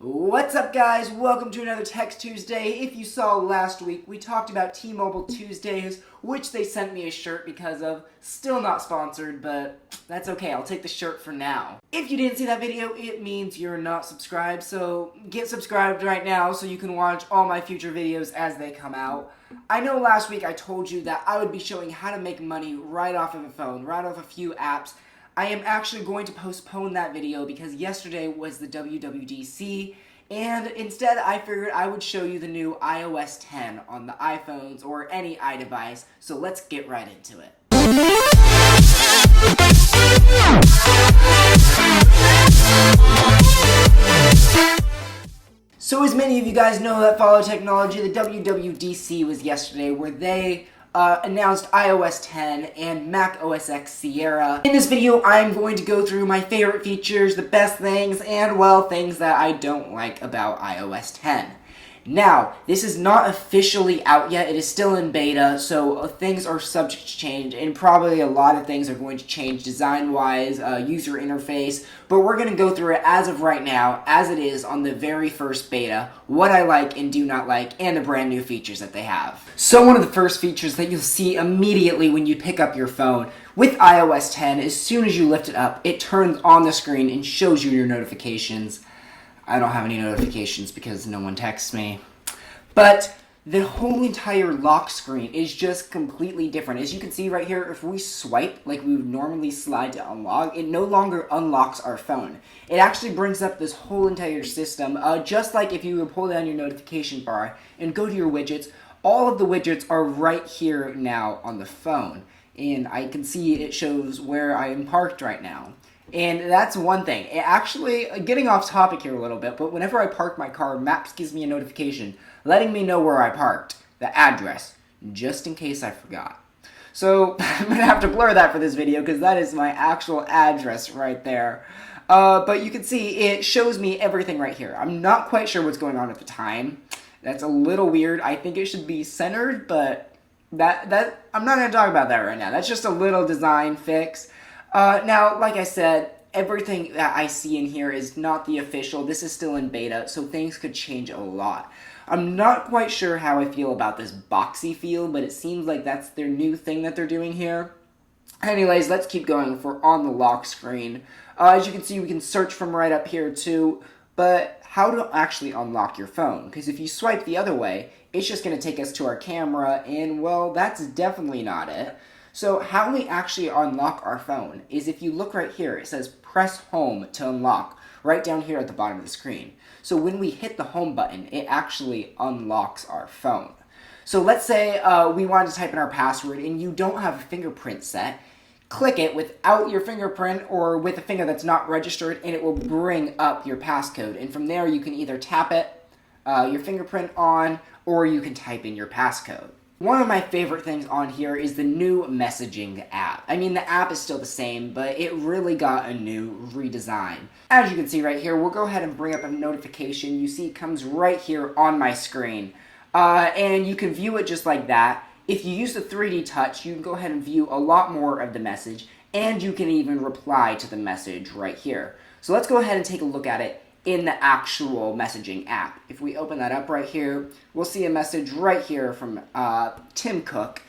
What's up, guys? Welcome to another Tech Tuesday. If you saw last week, we talked about T-Mobile Tuesdays, which they sent me a shirt because of. Still not sponsored, but that's okay. I'll take the shirt for now. If you didn't see that video, it means you're not subscribed, so get subscribed right now so you can watch all my future videos as they come out. I know last week I told you that I would be showing how to make money right off of a phone, right off a few apps. I am actually going to postpone that video because yesterday was the WWDC, and instead I figured I would show you the new iOS 10 on the iPhones or any iDevice, so let's get right into it. So as many of you guys know that follow technology, the WWDC was yesterday where they announced iOS 10 and Mac OS X Sierra. In this video, I'm going to go through my favorite features, the best things, and, well, things that I don't like about iOS 10. Now, this is not officially out yet, it is still in beta, so things are subject to change, and probably a lot of things are going to change design-wise, user interface, but we're going to go through it as of right now, as it is on the very first beta, what I like and do not like, and the brand new features that they have. So one of the first features that you'll see immediately when you pick up your phone with iOS 10, as soon as you lift it up, it turns on the screen and shows you your notifications. I don't have any notifications because no one texts me. But the whole entire lock screen is just completely different. As you can see right here, if we swipe like we would normally slide to unlock, it no longer unlocks our phone. It actually brings up this whole entire system, just like if you would pull down your notification bar and go to your widgets, all of the widgets are right here now on the phone. And I can see it shows where I am parked right now. And that's one thing. It actually, getting off topic here a little bit, but whenever I park my car, Maps gives me a notification letting me know where I parked, the address, just in case I forgot. So I'm going to have to blur that for this video because that is my actual address right there. But you can see it shows me everything right here. I'm not quite sure what's going on at the time. That's a little weird. I think it should be centered, but that I'm not going to talk about that right now. That's just a little design fix. Now, like I said, everything that I see in here is not the official. This is still in beta, so things could change a lot. I'm not quite sure how I feel about this boxy feel, but it seems like that's their new thing that they're doing here. Anyways, let's keep going if we're on the lock screen. As you can see, we can search from right up here too, but how to actually unlock your phone? Because if you swipe the other way, it's just going to take us to our camera, and, well, that's definitely not it. So how we actually unlock our phone is if you look right here, it says press home to unlock, right down here at the bottom of the screen. So when we hit the home button, it actually unlocks our phone. So let's say we wanted to type in our password and you don't have a fingerprint set. Click it without your fingerprint or with a finger that's not registered, and it will bring up your passcode. And from there you can either tap it, your fingerprint on, or you can type in your passcode. One of my favorite things on here is the new messaging app. I mean, the app is still the same, but it really got a new redesign. As you can see right here, we'll go ahead and bring up a notification. You see it comes right here on my screen. And you can view it just like that. If you use the 3D touch, you can go ahead and view a lot more of the message, and you can even reply to the message right here. So let's go ahead and take a look at it in the actual messaging app. If we open that up right here, we'll see a message right here from Tim Cook.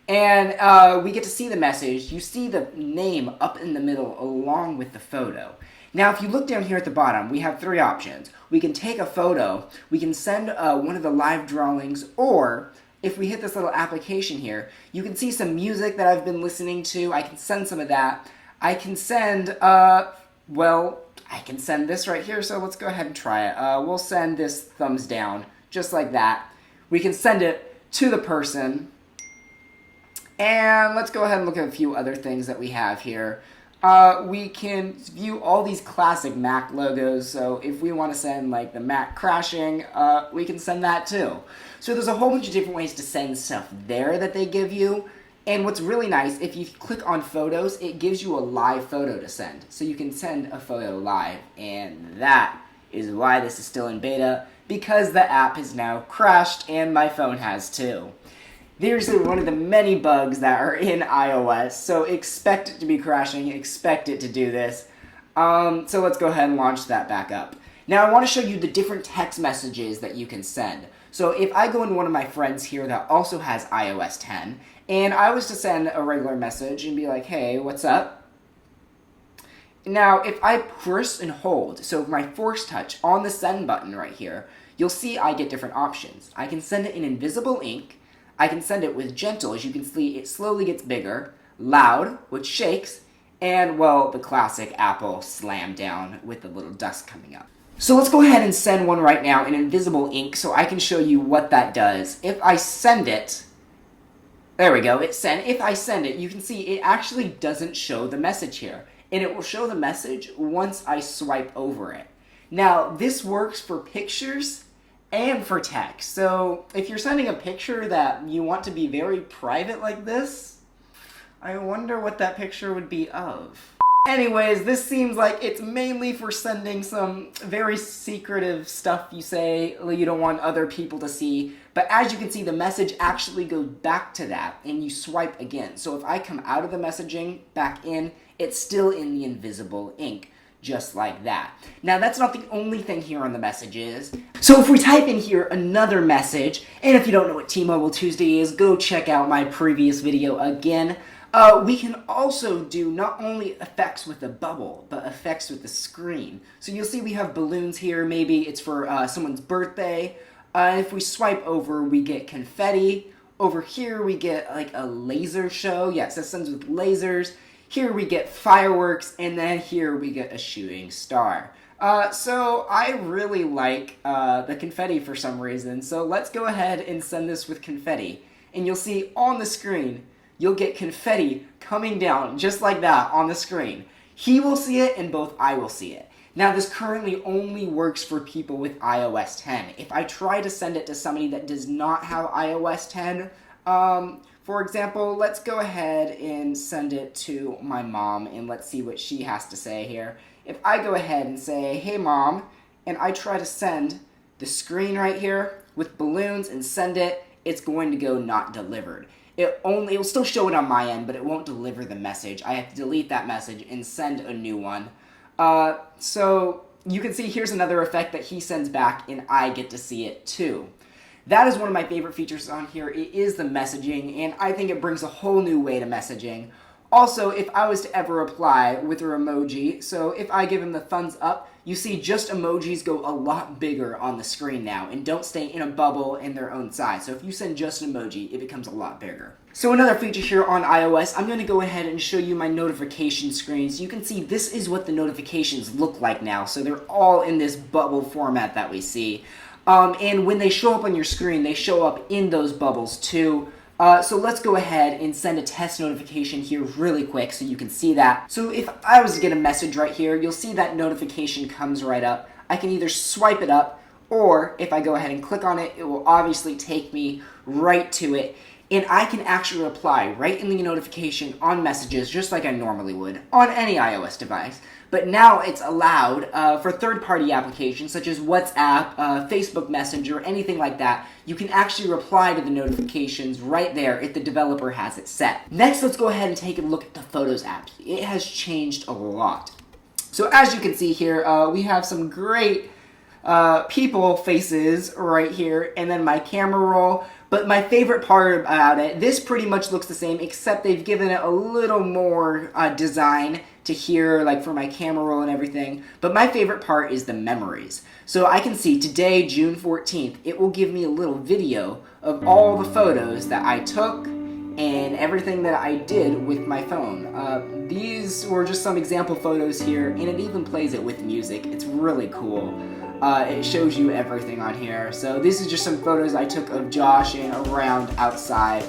And we get to see the message. You see the name up in the middle along with the photo. Now, if you look down here at the bottom, we have three options. We can take a photo, we can send one of the live drawings, or if we hit this little application here, you can see some music that I've been listening to. I can send some of that. I can send, I can send this right here, so let's go ahead and try it. We'll send this thumbs down, just like that. We can send it to the person. And let's go ahead and look at a few other things that we have here. We can view all these classic Mac logos, so if we want to send like the Mac crashing, we can send that too. So there's a whole bunch of different ways to send stuff there that they give you. And what's really nice, if you click on photos, it gives you a live photo to send. So you can send a photo live, and that is why this is still in beta, because the app has now crashed and my phone has too. There's one of the many bugs that are in iOS, so expect it to be crashing, expect it to do this. So let's go ahead and launch that back up. Now I want to show you the different text messages that you can send. So if I go in one of my friends here that also has iOS 10, and I was to send a regular message and be like, hey, what's up? Now if I press and hold, so my force touch on the send button right here, you'll see I get different options. I can send it in invisible ink, I can send it with gentle, as you can see it slowly gets bigger, loud, which shakes, and well, the classic Apple slam down with the little dust coming up. So let's go ahead and send one right now in invisible ink so I can show you what that does. If I send it, there we go, it sent. If I send it, you can see it actually doesn't show the message here. And it will show the message once I swipe over it. Now, this works for pictures and for text. So if you're sending a picture that you want to be very private like this, I wonder what that picture would be of. Anyways, this seems like it's mainly for sending some very secretive stuff you say you don't want other people to see. But as you can see, the message actually goes back to that and you swipe again. So if I come out of the messaging, back in, it's still in the invisible ink, just like that. Now that's not the only thing here on the messages. So if we type in here another message, and if you don't know what T-Mobile Tuesday is, go check out my previous video again. We can also do not only effects with the bubble, but effects with the screen. So you'll see we have balloons here. Maybe it's for someone's birthday. If we swipe over, we get confetti. Over here, we get like a laser show. Yes, that sends with lasers. Here we get fireworks, and then here we get a shooting star. So I really like the confetti for some reason. So let's go ahead and send this with confetti. And you'll see on the screen, you'll get confetti coming down just like that on the screen. He will see it and both I will see it. Now this currently only works for people with iOS 10. If I try to send it to somebody that does not have iOS 10, for example, let's go ahead and send it to my mom and let's see what she has to say here. If I go ahead and say, hey mom, and I try to send the screen right here with balloons and send it, it's going to go not delivered. It'll still show it on my end, but it won't deliver the message. I have to delete that message and send a new one. So you can see here's another effect that he sends back and I get to see it too. That is one of my favorite features on here. It is the messaging, and I think it brings a whole new way to messaging. Also, if I was to ever reply with an emoji, so if I give him the thumbs up, you see just emojis go a lot bigger on the screen now and don't stay in a bubble in their own size. So if you send just an emoji, it becomes a lot bigger. So another feature here on iOS, I'm going to go ahead and show you my notification screens. You can see this is what the notifications look like now. So they're all in this bubble format that we see. And when they show up on your screen, they show up in those bubbles too. So let's go ahead and send a test notification here really quick so you can see that. So if I was to get a message right here, you'll see that notification comes right up. I can either swipe it up, or if I go ahead and click on it, it will obviously take me right to it. And I can actually reply right in the notification on messages just like I normally would on any iOS device. But now it's allowed for third-party applications such as WhatsApp, Facebook Messenger, anything like that. You can actually reply to the notifications right there if the developer has it set. Next, let's go ahead and take a look at the Photos app. It has changed a lot. So as you can see here, we have some great people faces right here, and then my camera roll. But my favorite part about it, this pretty much looks the same, except they've given it a little more design to here, like for my camera roll and everything. But my favorite part is the memories. So I can see today, June 14th, it will give me a little video of all the photos that I took and everything that I did with my phone. These were just some example photos here, and it even plays it with music. It's really cool. It shows you everything on here. So this is just some photos I took of Josh and around outside.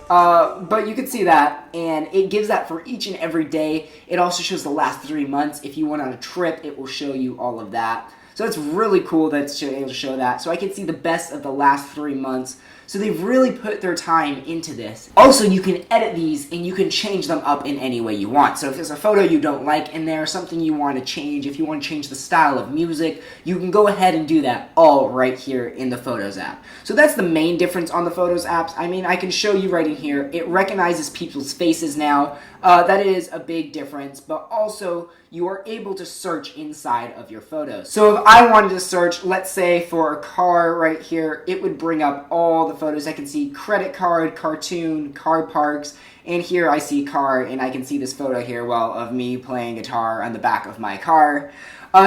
But you can see that, and it gives that for each and every day. It also shows the last 3 months. If you went on a trip, it will show you all of that. So it's really cool that it's able to show that. So I can see the best of the last 3 months. So they've really put their time into this. Also, you can edit these and you can change them up in any way you want. So if there's a photo you don't like in there, something you want to change, if you want to change the style of music, you can go ahead and do that all right here in the Photos app. So that's the main difference on the Photos apps. I mean, I can show you right in here. It recognizes people's faces now. That is a big difference, but also you are able to search inside of your photos. So if I wanted to search, let's say for a car right here, it would bring up all the photos. I can see credit card, cartoon, car parks, and here I see car, and I can see this photo here, well, of me playing guitar on the back of my car.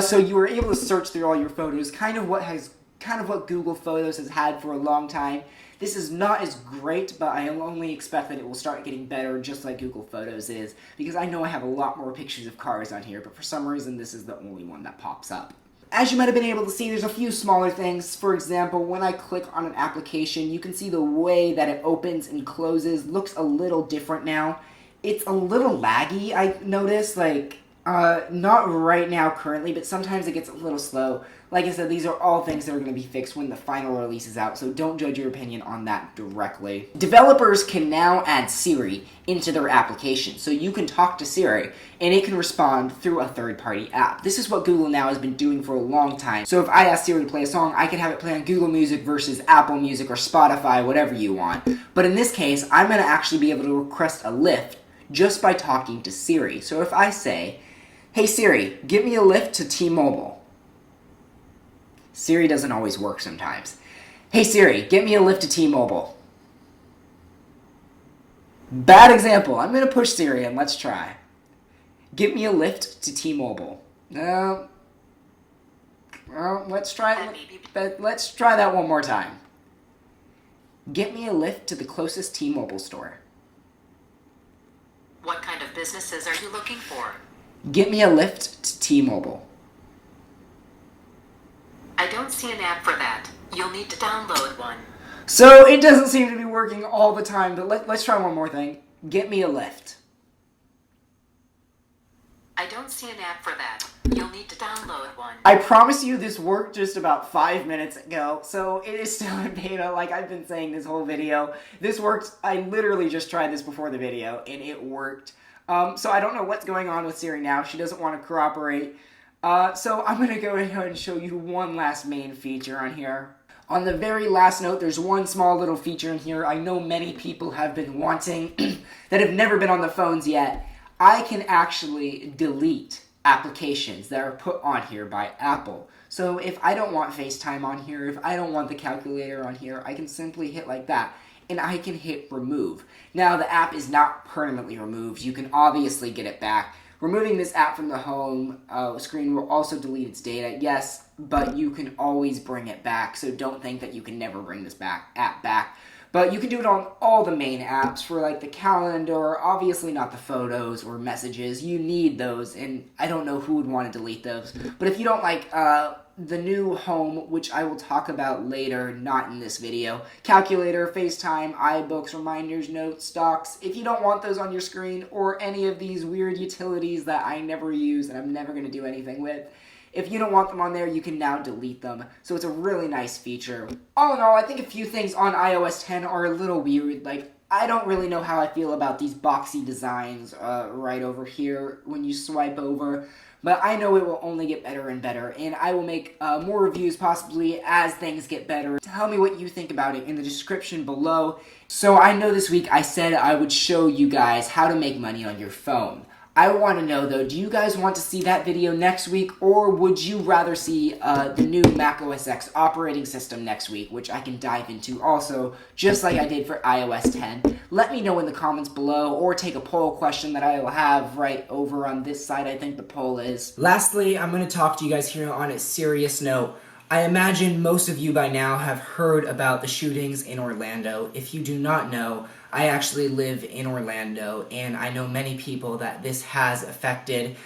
So you were able to search through all your photos, kind of what Google Photos has had for a long time. This is not as great, but I only expect that it will start getting better just like Google Photos is, because I know I have a lot more pictures of cars on here, but for some reason this is the only one that pops up. As you might have been able to see, there's a few smaller things. For example, when I click on an application, you can see the way that it opens and closes looks a little different now. It's a little laggy, I noticed, not right now currently, but sometimes it gets a little slow. Like I said, these are all things that are going to be fixed when the final release is out, so don't judge your opinion on that directly. Developers can now add Siri into their application, so you can talk to Siri, and it can respond through a third-party app. This is what Google now has been doing for a long time. So if I ask Siri to play a song, I can have it play on Google Music versus Apple Music or Spotify, whatever you want. But in this case, I'm going to actually be able to request a lift just by talking to Siri. So if I say, "Hey Siri, give me a lift to T-Mobile." Siri doesn't always work sometimes. "Hey Siri, get me a lift to T-Mobile." Bad example. I'm going to push Siri and let's try. "Get me a lift to T-Mobile." No. Well, let's try that one more time. "Get me a lift to the closest T-Mobile store." What kind of businesses are you looking for? "Get me a lift to T-Mobile." I don't see an app for that. You'll need to download one. So it doesn't seem to be working all the time, but let's try one more thing. "Get me a lift." I don't see an app for that. You'll need to download one. I promise you this worked just about 5 minutes ago, so it is still in beta, like I've been saying this whole video. This worked. I literally just tried this before the video, and it worked. So I don't know what's going on with Siri now. She doesn't want to cooperate. So I'm going to go ahead and show you one last main feature on here. On the very last note, there's one small little feature in here I know many people have been wanting that have never been on the phones yet. I can actually delete applications that are put on here by Apple. So if I don't want FaceTime on here, if I don't want the calculator on here, I can simply hit like that, and I can hit remove. Now the app is not permanently removed. You can obviously get it back. Removing this app from the home screen will also delete its data, yes, but you can always bring it back, so don't think that you can never bring this app back. But you can do it on all the main apps for like the calendar, obviously not the photos or messages. You need those, and I don't know who would want to delete those. But if you don't like the new home, which I will talk about later, not in this video, calculator, FaceTime, iBooks, reminders, notes, stocks, if you don't want those on your screen or any of these weird utilities that I never use and I'm never going to do anything with, if you don't want them on there, you can now delete them. So it's a really nice feature. All in all, I think a few things on iOS 10 are a little weird. Like, I don't really know how I feel about these boxy designs right over here when you swipe over. But I know it will only get better and better, and I will make more reviews possibly as things get better. Tell me what you think about it in the description below. So I know this week I said I would show you guys how to make money on your phone. I want to know though, do you guys want to see that video next week, or would you rather see the new macOS X operating system next week, which I can dive into also, just like I did for iOS 10. Let me know in the comments below, or take a poll question that I will have right over on this side, I think the poll is. Lastly, I'm going to talk to you guys here on a serious note. I imagine most of you by now have heard about the shootings in Orlando. If you do not know, I actually live in Orlando, and I know many people that this has affected.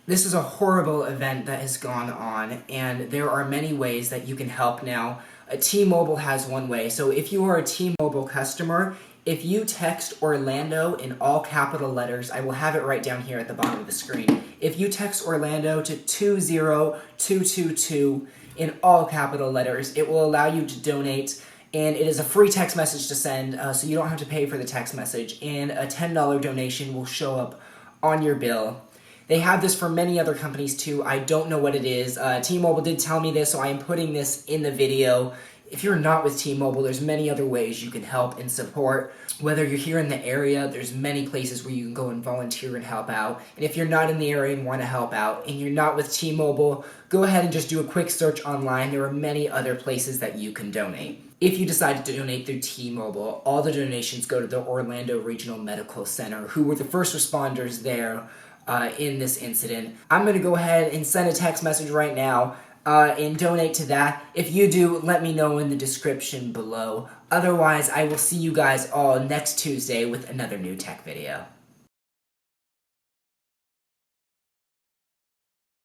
This is a horrible event that has gone on, and there are many ways that you can help now. T-Mobile has one way. So if you are a T-Mobile customer, if you text Orlando in all capital letters, I will have it right down here at the bottom of the screen. If you text Orlando to 20222 in all capital letters, it will allow you to donate and it is a free text message to send, so you don't have to pay for the text message, and a $10 donation will show up on your bill. They have this for many other companies too. I don't know what it is. T-Mobile did tell me this, so I am putting this in the video. If you're not with T-Mobile, there's many other ways you can help and support. Whether you're here in the area, there's many places where you can go and volunteer and help out. And if you're not in the area and want to help out, and you're not with T-Mobile, go ahead and just do a quick search online. There are many other places that you can donate. If you decide to donate through T-Mobile, all the donations go to the Orlando Regional Medical Center, who were the first responders there in this incident. I'm going to go ahead and send a text message right now and donate to that. If you do, let me know in the description below. Otherwise, I will see you guys all next Tuesday with another new tech video.